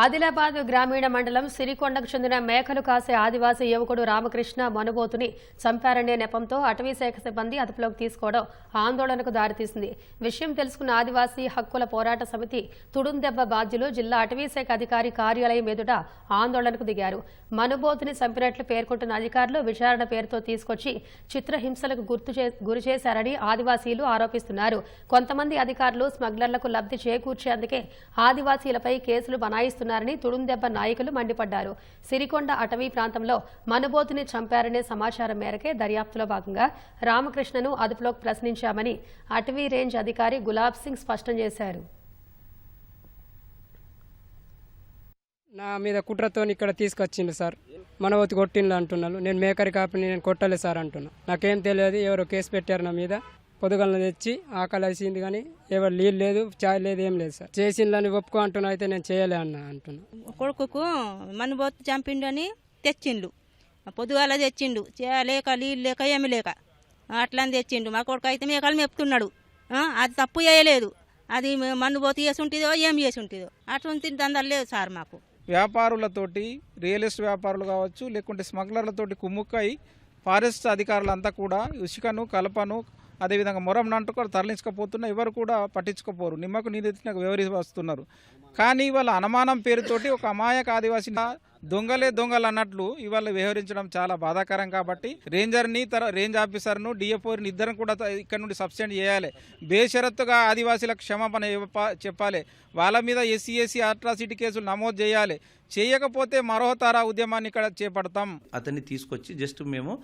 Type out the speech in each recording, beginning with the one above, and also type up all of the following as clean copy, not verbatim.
ఆదిలాబాద్ గ్రామీణ మండలం సిరికొండకు చెందిన మేకలు కాసే ఆదివాసీ యువకుడు రామకృష్ణ మనుబోతుని చంపారనే నెపంతో అటవీశాఖ సిబ్బంది అదుపులోకి తీసుకోవడం ఆందోళనకు దారితీసింది. విషయం తెలుసుకున్న ఆదివాసీ హక్కుల పోరాట సమితి తుడుందెబ్బ బాధ్యులు జిల్లా అటవీశాఖ అధికారి కార్యాలయం ఎదుట ఆందోళనకు దిగారు. మనుబోతుని చంపినట్లు పేర్కొంటున్న అధికారులు విచారణ పేరుతో తీసుకొచ్చి చిత్రహింసలకు గురిచేశారని ఆదివాసీలు ఆరోపిస్తున్నారు. కొంతమంది అధికారులు స్మగ్లర్లకు లబ్ధి చేకూర్చేందుకే ఆదివాసీలపై కేసులు బనాయిస్తున్నారు. తుడుందెబ్బ నాయకులు మండిపడ్డారు. సిరికొండ అటవీ ప్రాంతంలో మనుబోతుని చంపారనే సమాచారం మేరకే దర్యాప్తులో భాగంగా రామకృష్ణను అదుపులోకి ప్రశ్నించామని అటవీ రేంజ్ అధికారి గులాబ్ సింగ్ స్పష్టం చేశారు. నా మీద కుట్రతో ఇక్కడ తీసుకొచ్చిండు సార్. మనవతి కొట్టిండు అంటున్నాను. నేను మేకరి కాపని నేను కొట్టలే సార్ అంటున్నా. నాకేం తెలియదు. ఎవరో కేసు పెట్టారు నా మీద. పొద్దుగలను తెచ్చి ఆకలి వేసింది కానీ ఎవరు నీళ్ళు లేదు, చాయ్ లేదు, ఏం లేదు సార్. చేసిందని ఒప్పుకో అంటున్నా. అయితే నేను చేయలే అంటున్నా. కొడుకుకు మనుబోతు చంపిండు అని తెచ్చిండు. పొద్దుగాల తెచ్చిండు. లేక నీళ్ళు లేక ఏమి లేక అట్లా తెచ్చిండు. మా కొడుకు అయితే మేకలు మెప్పుతున్నాడు. అది తప్పు చేయలేదు. అది మనుబోతు చేసి ఉంటుందో ఏం చేసి ఉంటుందో అటువంటి దందాలు లేదు సార్ మాకు. వ్యాపారులతోటి రియల్ ఎస్టేట్ వ్యాపారులు కావచ్చు, లేకుంటే స్మగ్లర్లతోటి కుమ్ముక్కై ఫారెస్ట్ అధికారులంతా కూడా ఇసుకను కలపను అదేవిధంగా మొరం నంటూ కూడా తరలించకపోతున్నా ఎవరు కూడా పట్టించుకోపోరు. నిమ్మకు నీరెత్తినకు వ్యవహరి వస్తున్నారు. కానీ వాళ్ళ అనుమానం పేరుతోటి ఒక అమాయక ఆదివాసీ దొంగలే దొంగలు అన్నట్లు ఇవాళ వ్యవహరించడం చాలా బాధాకరం. కాబట్టి రేంజర్ని రేంజ్ ఆఫీసర్ను డిఎఫ్ఓని ఇద్దరు కూడా ఇక్కడ నుండి సస్పెండ్ చేయాలి. బేషరత్తుగా ఆదివాసీలకు క్షమాపణ చెప్పాలి. వాళ్ళ మీద ఎస్సీ అట్రాసిటీ కేసులు నమోదు చేయాలి. చేయకపోతే మరో తారా ఉద్యమాన్ని ఇక్కడ చేపడతాం. అతన్ని తీసుకొచ్చి జస్ట్ మేము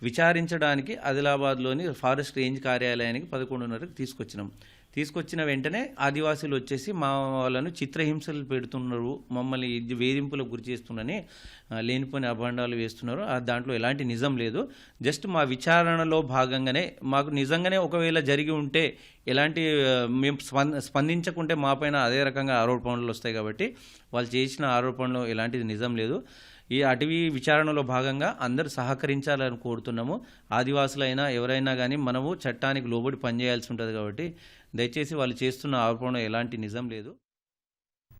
విచారించడానికి ఆదిలాబాద్లోని ఫారెస్ట్ రేంజ్ కార్యాలయానికి 11:30కి తీసుకొచ్చిన వెంటనే ఆదివాసీలు వచ్చేసి మా వాళ్ళను చిత్రహింసలు పెడుతున్నారు, మమ్మల్ని వేధింపులకు గురి చేస్తున్నారని లేనిపోని అభాండాలు వేస్తున్నారు. దాంట్లో ఎలాంటి నిజం లేదు. జస్ట్ మా విచారణలో భాగంగానే మాకు నిజంగానే ఒకవేళ జరిగి ఉంటే ఎలాంటి మేము స్పందించకుంటే మా పైన అదే రకంగా ఆరోపణలు వస్తాయి. కాబట్టి వాళ్ళు చేసిన ఆరోపణలో ఎలాంటిది నిజం లేదు. ఈ అటవీ విచారణలో భాగంగా అందరూ సహకరించాలని కోరుతున్నాము. ఆదివాసులైనా ఎవరైనా కానీ మనము చట్టానికి లోబడి పనిచేయాల్సి ఉంటుంది. కాబట్టి దయచేసి వాళ్ళు చేస్తున్న ఆరోపణలో ఎలాంటి నిజం లేదు.